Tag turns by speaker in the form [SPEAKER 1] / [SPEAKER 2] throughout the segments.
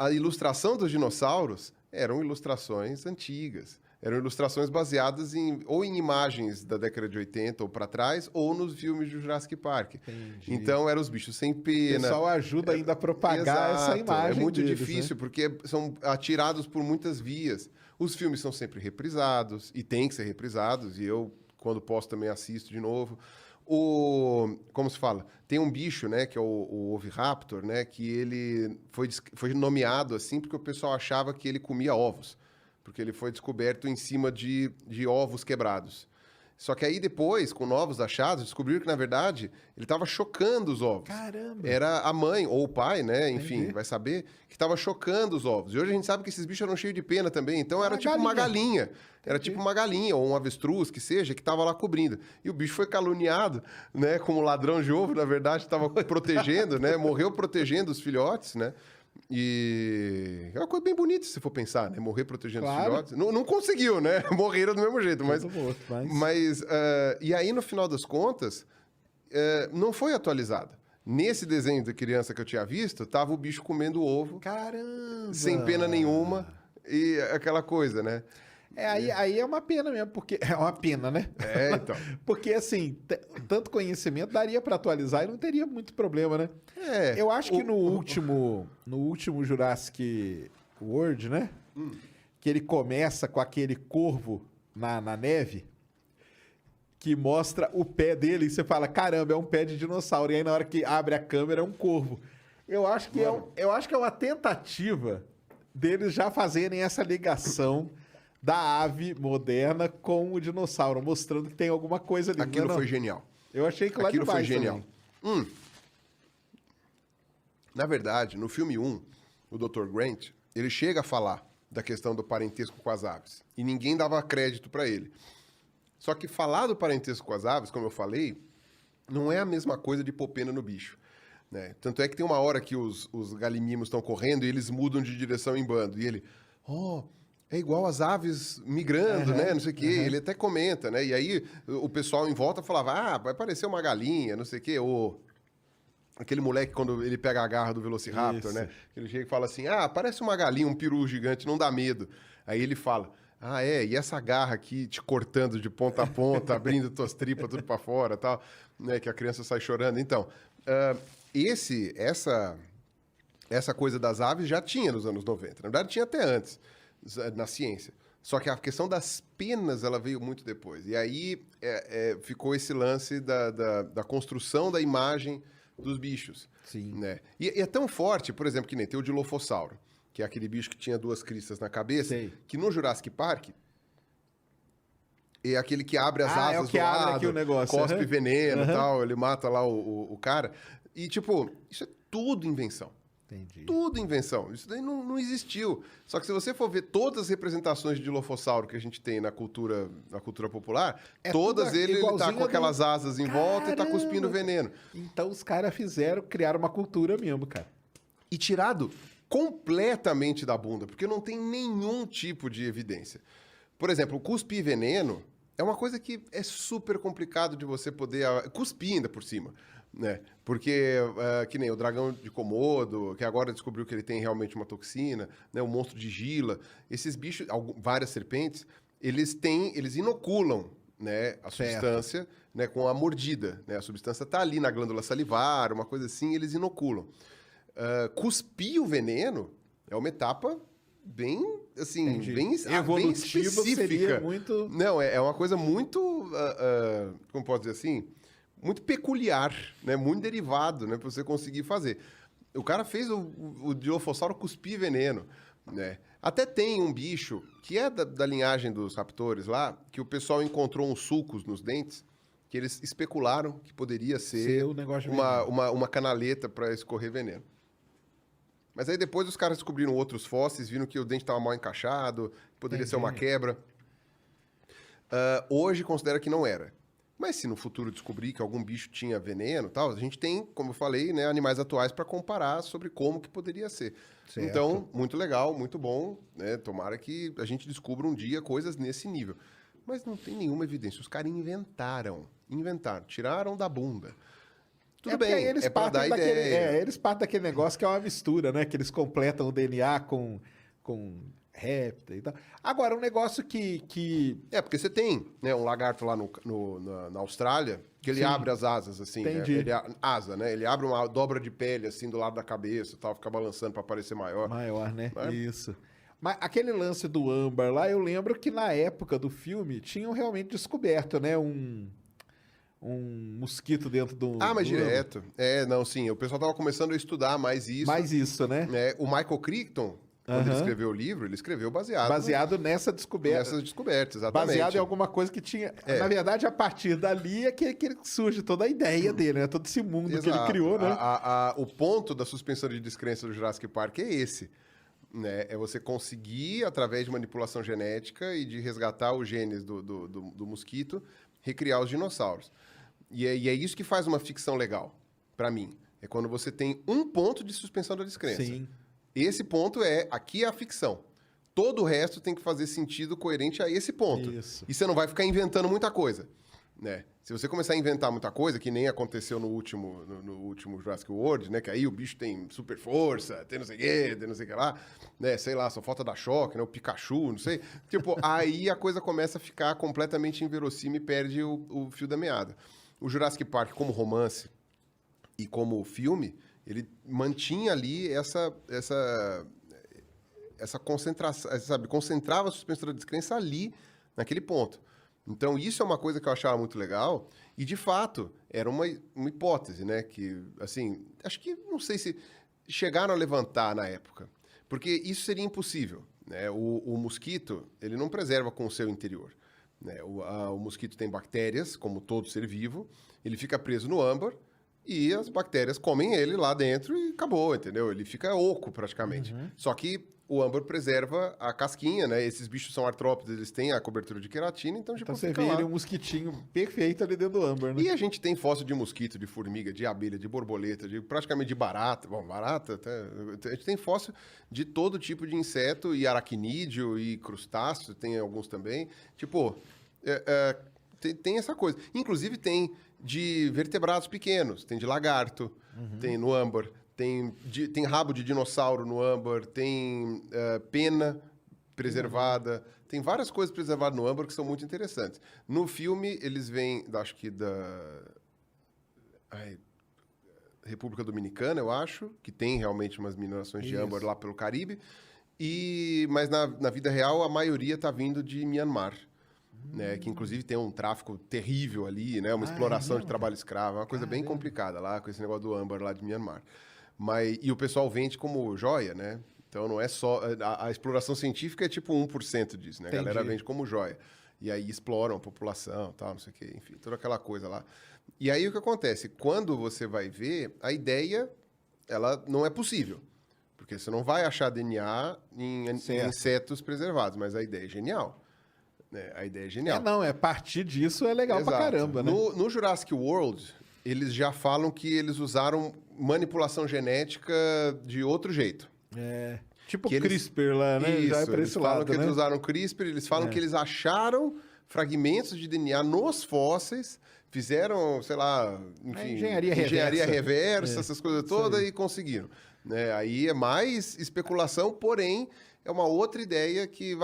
[SPEAKER 1] a ilustração dos dinossauros eram ilustrações antigas. Eram ilustrações baseadas ou em imagens da década de 80 ou para trás, ou nos filmes do Jurassic Park.
[SPEAKER 2] Entendi.
[SPEAKER 1] Então, eram os bichos sem pena.
[SPEAKER 2] O pessoal ajuda ainda a propagar essa imagem.
[SPEAKER 1] É muito
[SPEAKER 2] deles,
[SPEAKER 1] difícil,
[SPEAKER 2] né?
[SPEAKER 1] porque são atirados por muitas vias. Os filmes são sempre reprisados, e tem que ser reprisados, e eu, quando posso, também assisto de novo. Como se fala? Tem um bicho, né, que é o Oviraptor, né, que ele foi nomeado assim porque o pessoal achava que ele comia ovos. Porque ele foi descoberto em cima de ovos quebrados. Só que aí depois, com novos achados, descobriram que, na verdade, ele estava chocando os ovos.
[SPEAKER 2] Caramba!
[SPEAKER 1] Era a mãe ou o pai, né? Enfim,
[SPEAKER 2] Entendi.
[SPEAKER 1] vai saber, que estava chocando os ovos. E hoje a gente sabe que esses bichos eram cheios de pena também. Então era tipo uma galinha. Era tipo uma galinha ou um avestruz, que seja, que estava lá cobrindo. E o bicho foi caluniado, né? Como ladrão de ovo, na verdade, estava protegendo, né? Morreu protegendo os filhotes, né? E é uma coisa bem bonita se for pensar, né? Morrer protegendo os filhotes. Não conseguiu, né? Morreram do mesmo jeito, mas... e aí, no final das contas, não foi atualizada. Nesse desenho da criança que eu tinha visto, tava o bicho comendo ovo.
[SPEAKER 2] Caramba!
[SPEAKER 1] Sem pena nenhuma. E aquela coisa, né?
[SPEAKER 2] Aí é uma pena mesmo, porque... É uma pena, né?
[SPEAKER 1] Então.
[SPEAKER 2] Porque, assim, tanto conhecimento daria para atualizar e não teria muito problema, né? Eu acho que no último Jurassic World, né? Que ele começa com aquele corvo na neve, que mostra o pé dele e você fala, caramba, é um pé de dinossauro. E aí na hora que abre a câmera é um corvo. Eu acho que é uma tentativa deles já fazerem essa ligação da ave moderna com o dinossauro, mostrando que tem alguma coisa ali.
[SPEAKER 1] Aquilo foi genial.
[SPEAKER 2] Eu achei que lá
[SPEAKER 1] Aquilo
[SPEAKER 2] demais
[SPEAKER 1] foi genial. Na verdade, no filme 1, o Dr. Grant, ele chega a falar da questão do parentesco com as aves. E ninguém dava crédito para ele. Só que falar do parentesco com as aves, como eu falei, não é a mesma coisa de pôr pena no bicho. Né? Tanto é que tem uma hora que os galimimos estão correndo e eles mudam de direção em bando. E ele... é igual as aves migrando, né? Não sei o quê. Ele até comenta, né? E aí o pessoal em volta falava, vai parecer uma galinha, não sei o quê. Ou aquele moleque, quando ele pega a garra do Velociraptor, né? Ele chega e fala assim, parece uma galinha, um peru gigante, não dá medo. Aí ele fala, e essa garra aqui te cortando de ponta a ponta, abrindo tuas tripas tudo pra fora, tal, né? Que a criança sai chorando. Então, essa coisa das aves já tinha nos anos 90. Na verdade, tinha até antes. Na ciência. Só que a questão das penas, ela veio muito depois. E aí ficou esse lance da construção da imagem dos bichos.
[SPEAKER 2] Sim.
[SPEAKER 1] Né? E é tão forte, por exemplo, que nem tem o Dilophosauro, que é aquele bicho que tinha duas cristas na cabeça, que no Jurassic Park é aquele que abre as asas
[SPEAKER 2] do lado, aqui o negócio.
[SPEAKER 1] Cospe veneno e tal, ele mata lá o cara. E, tipo, isso é tudo invenção.
[SPEAKER 2] Entendi.
[SPEAKER 1] Tudo invenção. Isso daí não existiu. Só que se você for ver todas as representações de Dilophosauro que a gente tem na cultura popular, todas ele tá com aquelas asas em volta e tá cuspindo veneno.
[SPEAKER 2] Então os caras criaram uma cultura mesmo, cara.
[SPEAKER 1] E tirado completamente da bunda, porque não tem nenhum tipo de evidência. Por exemplo, o cuspir veneno é uma coisa que é super complicado de você poder... Cuspir ainda por cima, né? Porque, que nem o dragão de Komodo, que agora descobriu que ele tem realmente uma toxina, né? O monstro de Gila. Esses bichos, várias serpentes, eles inoculam, né, a substância, né, com a mordida. Né? A substância está ali na glândula salivar, uma coisa assim, eles inoculam. Cuspir o veneno é uma etapa bem, assim, bem específica.
[SPEAKER 2] Seria muito...
[SPEAKER 1] Não, é uma coisa muito, como posso dizer assim, muito peculiar, né? Muito derivado, né? Para você conseguir fazer. O cara fez o Dilophosauro cuspir veneno, né? Até tem um bicho que é da linhagem dos raptores lá, que o pessoal encontrou uns sulcos nos dentes, que eles especularam que poderia ser uma canaleta para escorrer veneno. Mas aí depois os caras descobriram outros fósseis, viram que o dente estava mal encaixado, poderia ser uma quebra. Hoje considera que não era. Mas se no futuro descobrir que algum bicho tinha veneno e tal, a gente tem, como eu falei, né, animais atuais para comparar sobre como que poderia ser. Certo. Então, muito legal, muito bom. Né? Tomara que a gente descubra um dia coisas nesse nível. Mas não tem nenhuma evidência. Os caras inventaram, tiraram da bunda. Tudo bem,
[SPEAKER 2] eles
[SPEAKER 1] é pra dar
[SPEAKER 2] daquele,
[SPEAKER 1] ideia.
[SPEAKER 2] eles partem daquele negócio que é uma mistura, né? Que eles completam o DNA com réptil e tal. Agora, um negócio que...
[SPEAKER 1] Porque você tem, né, um lagarto lá na Austrália, que ele abre as asas, assim, né?
[SPEAKER 2] Entendi.
[SPEAKER 1] Asa, né? Ele abre uma dobra de pele, assim, do lado da cabeça e tal, fica balançando pra parecer maior.
[SPEAKER 2] Maior, né?
[SPEAKER 1] É.
[SPEAKER 2] Isso. Mas aquele lance do âmbar lá, eu lembro que na época do filme tinham realmente descoberto, né? Um mosquito dentro do...
[SPEAKER 1] Mas
[SPEAKER 2] do
[SPEAKER 1] direto.
[SPEAKER 2] âmbar.
[SPEAKER 1] Não, sim. O pessoal tava começando a estudar mais isso.
[SPEAKER 2] Mais isso, né?
[SPEAKER 1] O Michael Crichton, quando ele escreveu o livro, ele escreveu baseado
[SPEAKER 2] Nessa descoberta.
[SPEAKER 1] nessas descobertas, exatamente.
[SPEAKER 2] Baseado em alguma coisa que tinha... Na verdade, a partir dali é que surge toda a ideia dele, né? Todo esse mundo que ele criou, né?
[SPEAKER 1] O ponto da suspensão de descrença do Jurassic Park é esse. Né? É você conseguir, através de manipulação genética e de resgatar os genes do mosquito, recriar os dinossauros. E é isso que faz uma ficção legal, para mim. É quando você tem um ponto de suspensão da descrença.
[SPEAKER 2] Sim.
[SPEAKER 1] Esse ponto aqui é a ficção. Todo o resto tem que fazer sentido coerente a esse ponto.
[SPEAKER 2] Isso.
[SPEAKER 1] E você não vai ficar inventando muita coisa. Né? Se você começar a inventar muita coisa, que nem aconteceu no último Jurassic World, né? Que aí o bicho tem super força, tem não sei o quê, tem não sei o que lá, né? Sei lá, só falta dar choque, né? O Pikachu, não sei. Tipo, aí a coisa começa a ficar completamente inverossímil e perde o fio da meada. O Jurassic Park, como romance e como filme, ele mantinha ali essa concentração, sabe? Concentrava a suspensão da descrença ali, naquele ponto. Então, isso é uma coisa que eu achava muito legal. E, de fato, era uma hipótese, né? Que, assim, acho que, não sei se chegaram a levantar na época. Porque isso seria impossível, né? O mosquito, ele não preserva com o seu interior. Né? O mosquito tem bactérias, como todo ser vivo. Ele fica preso no âmbar e as bactérias comem ele lá dentro e acabou, entendeu? Ele fica oco, praticamente. Só que o âmbar preserva a casquinha, né? Esses bichos são artrópodes, eles têm a cobertura de queratina, então tipo,
[SPEAKER 2] você
[SPEAKER 1] fica
[SPEAKER 2] vê
[SPEAKER 1] lá.
[SPEAKER 2] ele um mosquitinho perfeito ali dentro do âmbar, né?
[SPEAKER 1] E a gente tem fóssil de mosquito, de formiga, de abelha, de borboleta, praticamente de barata. Bom, barata até... A gente tem fóssil de todo tipo de inseto, e aracnídeo, e crustáceo, tem alguns também. Tipo, tem essa coisa. Inclusive tem de vertebrados pequenos, tem de lagarto, tem no âmbar. Tem rabo de dinossauro no âmbar, tem pena preservada, tem várias coisas preservadas no âmbar que são muito interessantes. No filme, eles vêm, acho que da República Dominicana, eu acho, que tem realmente umas minerações de âmbar lá pelo Caribe, mas na vida real, a maioria está vindo de Myanmar. Né, que inclusive tem um tráfico terrível ali, né, uma exploração de trabalho escravo, uma coisa bem complicada lá, com esse negócio do âmbar lá de Myanmar. E o pessoal vende como joia, né? Então não é só... A exploração científica é tipo 1% disso, né? A galera vende como joia. E aí exploram a população, tal, não sei o quê, enfim, toda aquela coisa lá. E aí o que acontece? Quando você vai ver, a ideia, ela não é possível. Porque você não vai achar DNA em insetos preservados, mas a ideia é genial. A ideia é genial.
[SPEAKER 2] Partir disso é legal pra caramba, né?
[SPEAKER 1] No Jurassic World, eles já falam que eles usaram manipulação genética de outro jeito.
[SPEAKER 2] Tipo CRISPR lá, né?
[SPEAKER 1] Isso,
[SPEAKER 2] já é pra
[SPEAKER 1] eles
[SPEAKER 2] esse
[SPEAKER 1] falam
[SPEAKER 2] lado,
[SPEAKER 1] que
[SPEAKER 2] né?
[SPEAKER 1] eles usaram CRISPR, eles falam que eles acharam fragmentos de DNA nos fósseis, fizeram, sei lá, enfim...
[SPEAKER 2] Engenharia
[SPEAKER 1] reversa, essas coisas todas, e conseguiram. Né? Aí é mais especulação, porém, é uma outra ideia que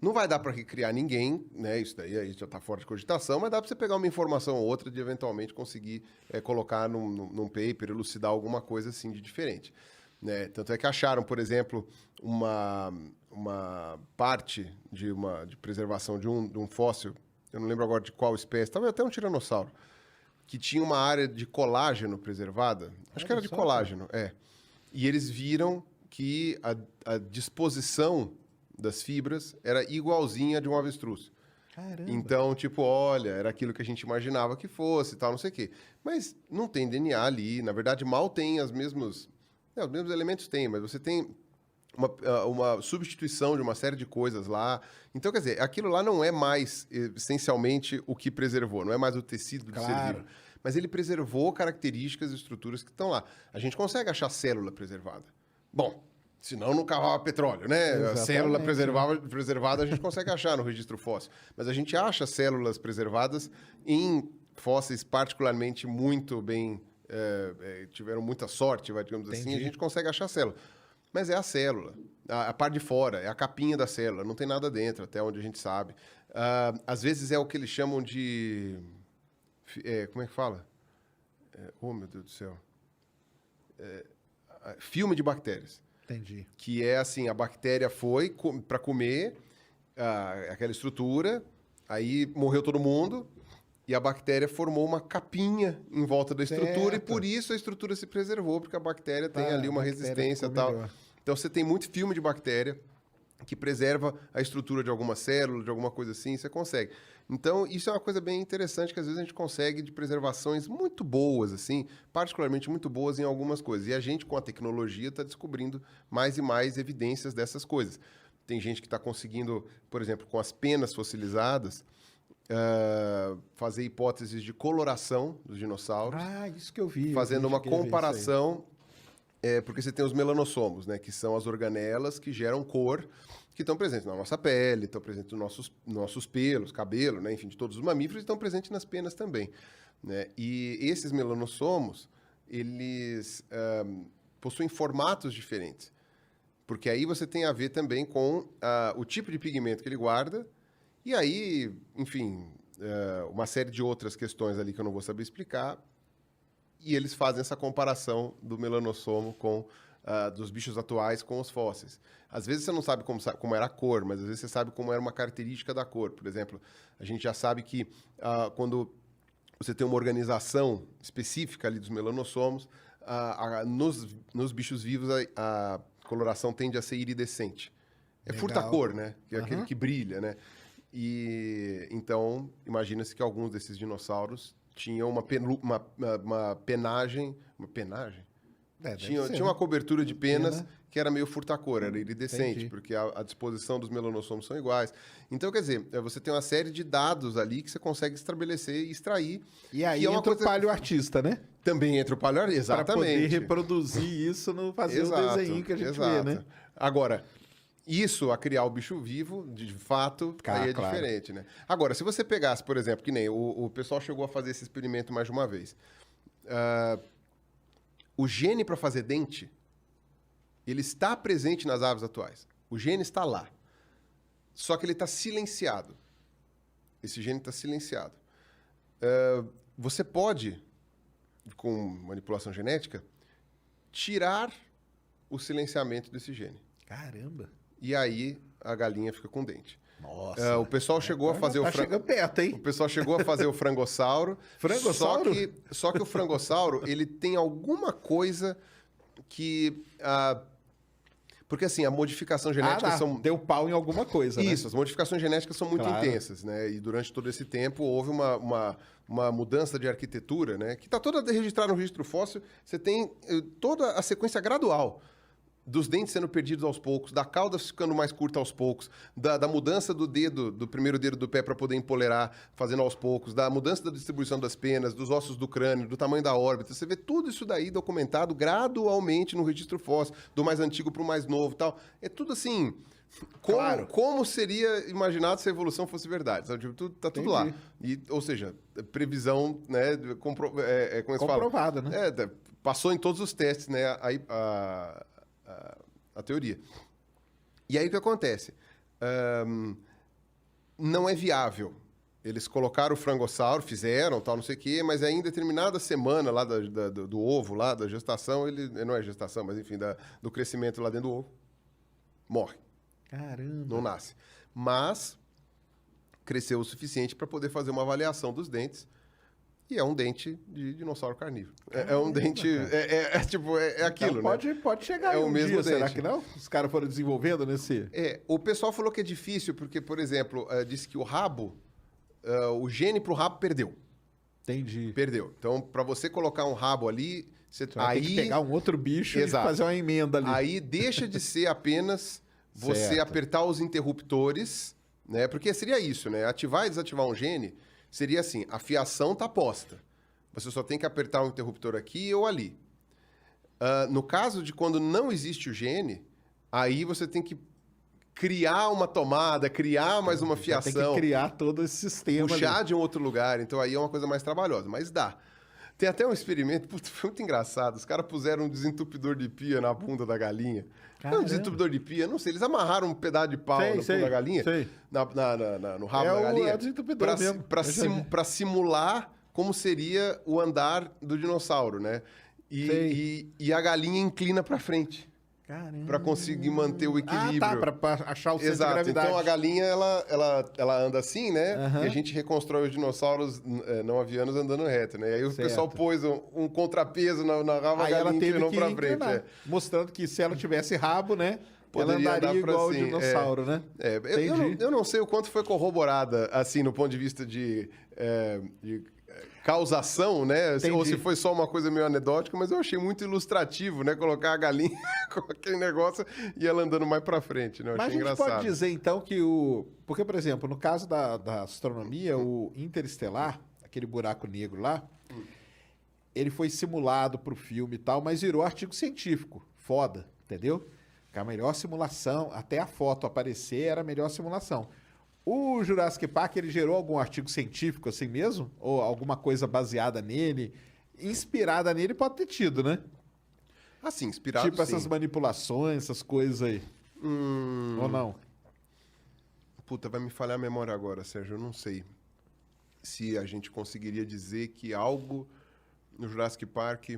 [SPEAKER 1] não vai dar para recriar ninguém, né? Isso daí aí já está fora de cogitação, mas dá para você pegar uma informação ou outra de eventualmente conseguir colocar num paper, elucidar alguma coisa assim de diferente. Né? Tanto é que acharam, por exemplo, uma parte de preservação de um fóssil, eu não lembro agora de qual espécie, talvez até um tiranossauro, que tinha uma área de colágeno preservada. Acho que era de colágeno, E eles viram que a disposição das fibras era igualzinha a de um avestruz.
[SPEAKER 2] Caramba.
[SPEAKER 1] Então, tipo, olha, era aquilo que a gente imaginava que fosse, tal, não sei o quê. Mas não tem DNA ali, na verdade, mal tem os mesmos elementos tem, mas você tem uma substituição de uma série de coisas lá. Então, quer dizer, aquilo lá não é mais essencialmente o que preservou, não é mais o tecido do ser vivo. Mas ele preservou características e estruturas que estão lá. A gente consegue achar célula preservada. Bom, senão não cavava petróleo, né?
[SPEAKER 2] Exatamente.
[SPEAKER 1] A célula preservada a gente consegue achar no registro fóssil. Mas a gente acha células preservadas em fósseis particularmente muito bem tiveram muita sorte, digamos assim, a gente consegue achar a célula. Mas é a célula. A parte de fora, é a capinha da célula, não tem nada dentro, até onde a gente sabe. Às vezes é o que eles chamam de... como é que fala? Oh, meu Deus do céu. Filme de bactérias.
[SPEAKER 2] Entendi.
[SPEAKER 1] Que é assim, a bactéria foi para comer aquela estrutura, aí morreu todo mundo, e a bactéria formou uma capinha em volta da estrutura, e por isso a estrutura se preservou, porque a bactéria tem ali uma resistência e tal. Melhor. Então você tem muito filme de bactéria que preserva a estrutura de alguma célula, de alguma coisa assim, você consegue. Então, isso é uma coisa bem interessante que às vezes a gente consegue de preservações muito boas, assim, particularmente muito boas em algumas coisas. E a gente, com a tecnologia, está descobrindo mais e mais evidências dessas coisas. Tem gente que está conseguindo, por exemplo, com as penas fossilizadas, fazer hipóteses de coloração dos dinossauros.
[SPEAKER 2] Isso que eu vi.
[SPEAKER 1] Fazendo uma comparação, porque você tem os melanossomos, né, que são as organelas que geram cor, que estão presentes na nossa pele, estão presentes nos nossos pelos, cabelo, né, enfim, de todos os mamíferos, e estão presentes nas penas também. Né? E esses melanossomos, eles possuem formatos diferentes, porque aí você tem a ver também com o tipo de pigmento que ele guarda, e aí, enfim, uma série de outras questões ali que eu não vou saber explicar, e eles fazem essa comparação do melanossomo dos bichos atuais com os fósseis. Às vezes você não sabe como era a cor, mas às vezes você sabe como era uma característica da cor. Por exemplo, a gente já sabe que quando você tem uma organização específica ali dos melanossomos, nos bichos vivos a coloração tende a ser iridescente. É furta-cor, né? Que é aquele que brilha, né? E então, imagina-se que alguns desses dinossauros tinham uma penagem... Uma penagem? Tinha uma cobertura de penas que era meio furta-cor, era iridescente, porque a disposição dos melanossomos são iguais. Então, quer dizer, você tem uma série de dados ali que você consegue estabelecer e extrair.
[SPEAKER 2] E aí entra o paleoartista, né?
[SPEAKER 1] Também entra o paleoartista, exatamente. Para poder
[SPEAKER 2] reproduzir isso, fazer o desenho que a gente vê, né?
[SPEAKER 1] Agora, isso a criar o bicho vivo, de fato, aí é diferente, né? Agora, se você pegasse, por exemplo, que nem o pessoal chegou a fazer esse experimento mais de uma vez. O gene para fazer dente, ele está presente nas aves atuais. O gene está lá. Só que ele está silenciado. Esse gene está silenciado. Você pode, com manipulação genética, tirar o silenciamento desse gene.
[SPEAKER 2] Caramba!
[SPEAKER 1] E aí a galinha fica com dente.
[SPEAKER 2] Nossa!
[SPEAKER 1] O pessoal chegou a fazer o
[SPEAKER 2] perto, hein?
[SPEAKER 1] O pessoal chegou a fazer o frangossauro.
[SPEAKER 2] Frangossauro?
[SPEAKER 1] Só que o frangossauro, ele tem alguma coisa que... porque assim, a modificação genética
[SPEAKER 2] deu pau em alguma coisa,
[SPEAKER 1] Isso, as modificações genéticas são muito intensas, né? E durante todo esse tempo houve uma mudança de arquitetura, né? Que está toda registrada no registro fóssil. Você tem toda a sequência gradual dos dentes sendo perdidos aos poucos, da cauda ficando mais curta aos poucos, da mudança do primeiro dedo do pé para poder empolerar, fazendo aos poucos, da mudança da distribuição das penas, dos ossos do crânio, do tamanho da órbita. Você vê tudo isso daí documentado gradualmente no registro fóssil, do mais antigo para o mais novo e tal. É tudo assim... Como seria imaginado se a evolução fosse verdade? Sabe? Tipo, tá tudo lá. Ou seja, previsão, né? Como é que
[SPEAKER 2] comprovada, né?
[SPEAKER 1] Passou em todos os testes, né? A teoria. E aí o que acontece? Não é viável. Eles colocaram o frangossauro, fizeram, tal, não sei o quê, mas aí em determinada semana lá do ovo, lá da gestação, ele não é gestação, mas enfim, do crescimento lá dentro do ovo, morre.
[SPEAKER 2] Caramba!
[SPEAKER 1] Não nasce. Mas cresceu o suficiente para poder fazer uma avaliação dos dentes. E é um dente de dinossauro carnívoro. É um dente... tipo, é aquilo,
[SPEAKER 2] então
[SPEAKER 1] né?
[SPEAKER 2] Pode chegar
[SPEAKER 1] o mesmo dente.
[SPEAKER 2] Será que não? Os caras foram desenvolvendo nesse...
[SPEAKER 1] O pessoal falou que é difícil, porque, por exemplo, disse que o rabo, o gene para o rabo perdeu.
[SPEAKER 2] Entendi.
[SPEAKER 1] Perdeu. Então, para você colocar um rabo ali... Você
[SPEAKER 2] tem que pegar um outro bicho e fazer uma emenda ali.
[SPEAKER 1] Aí deixa de ser apenas você apertar os interruptores, né? Porque seria isso, né? Ativar e desativar um gene... Seria assim, a fiação está posta. Você só tem que apertar o interruptor aqui ou ali. No caso de quando não existe o gene, aí você tem que criar uma tomada, criar mais uma fiação.
[SPEAKER 2] Tem que criar todo esse sistema.
[SPEAKER 1] Puxar de um outro lugar. Então aí é uma coisa mais trabalhosa, mas dá. Tem até um experimento, putz, foi muito engraçado. Os caras puseram um desentupidor de pia na bunda da galinha. Não é um desentupidor de pia, não sei. Eles amarraram um pedaço de pau na bunda da galinha, no rabo da galinha.
[SPEAKER 2] É o desentupidor mesmo.
[SPEAKER 1] Pra simular como seria o andar do dinossauro, né? E a galinha inclina pra frente.
[SPEAKER 2] Caramba.
[SPEAKER 1] Pra conseguir manter o equilíbrio.
[SPEAKER 2] Ah, tá, pra achar o centro de gravidade.
[SPEAKER 1] Então a galinha, ela anda assim, né? E a gente reconstrói os dinossauros não avianos andando reto, né? E aí o pessoal pôs um contrapeso na rabo, a galinha inclinou pra frente.
[SPEAKER 2] Mostrando que se ela tivesse rabo, né?
[SPEAKER 1] Poderia
[SPEAKER 2] ela andaria igual o
[SPEAKER 1] cima.
[SPEAKER 2] dinossauro, né?
[SPEAKER 1] Eu não sei o quanto foi corroborada, assim, no ponto de vista de causação, né? Ou se foi só uma coisa meio anedótica, mas eu achei muito ilustrativo, né? Colocar a galinha com aquele negócio e ela andando mais pra frente, né? Eu achei
[SPEAKER 2] mas a gente
[SPEAKER 1] engraçado.
[SPEAKER 2] pode dizer, então, que o... Porque, por exemplo, no caso da astronomia, o interestelar, aquele buraco negro lá, ele foi simulado pro filme e tal, mas virou artigo científico. Foda, entendeu? Que a melhor simulação, até a foto aparecer, era a melhor simulação. O Jurassic Park, ele gerou algum artigo científico assim mesmo? Ou alguma coisa baseada nele? Inspirada nele pode ter tido, né?
[SPEAKER 1] Assim, inspirado,
[SPEAKER 2] tipo essas manipulações, essas coisas aí. Ou não?
[SPEAKER 1] Puta, vai me falhar a memória agora, Sérgio. Eu não sei se a gente conseguiria dizer que algo no Jurassic Park...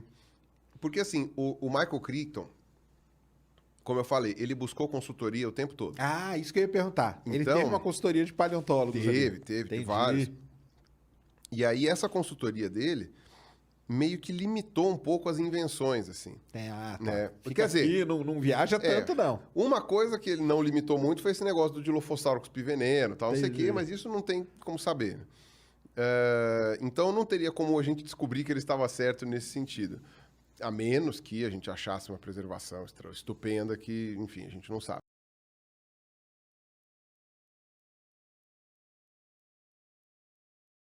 [SPEAKER 1] Porque, assim, o Michael Crichton, como eu falei, ele buscou consultoria o tempo todo.
[SPEAKER 2] Ah, isso que eu ia perguntar. Ele
[SPEAKER 1] Então,
[SPEAKER 2] teve uma consultoria de paleontólogos.
[SPEAKER 1] Teve vários. E aí, essa consultoria dele meio que limitou um pouco as invenções, assim.
[SPEAKER 2] Tá.
[SPEAKER 1] Né?
[SPEAKER 2] Porque, quer dizer, não viaja tanto, não.
[SPEAKER 1] Uma coisa que ele não limitou muito foi esse negócio do Dilophosaurus cuspir veneno, tal, não sei o quê, mas isso não tem como saber. Então, não teria como a gente descobrir que ele estava certo nesse sentido. A menos que a gente achasse uma preservação estupenda que, enfim, a gente não sabe.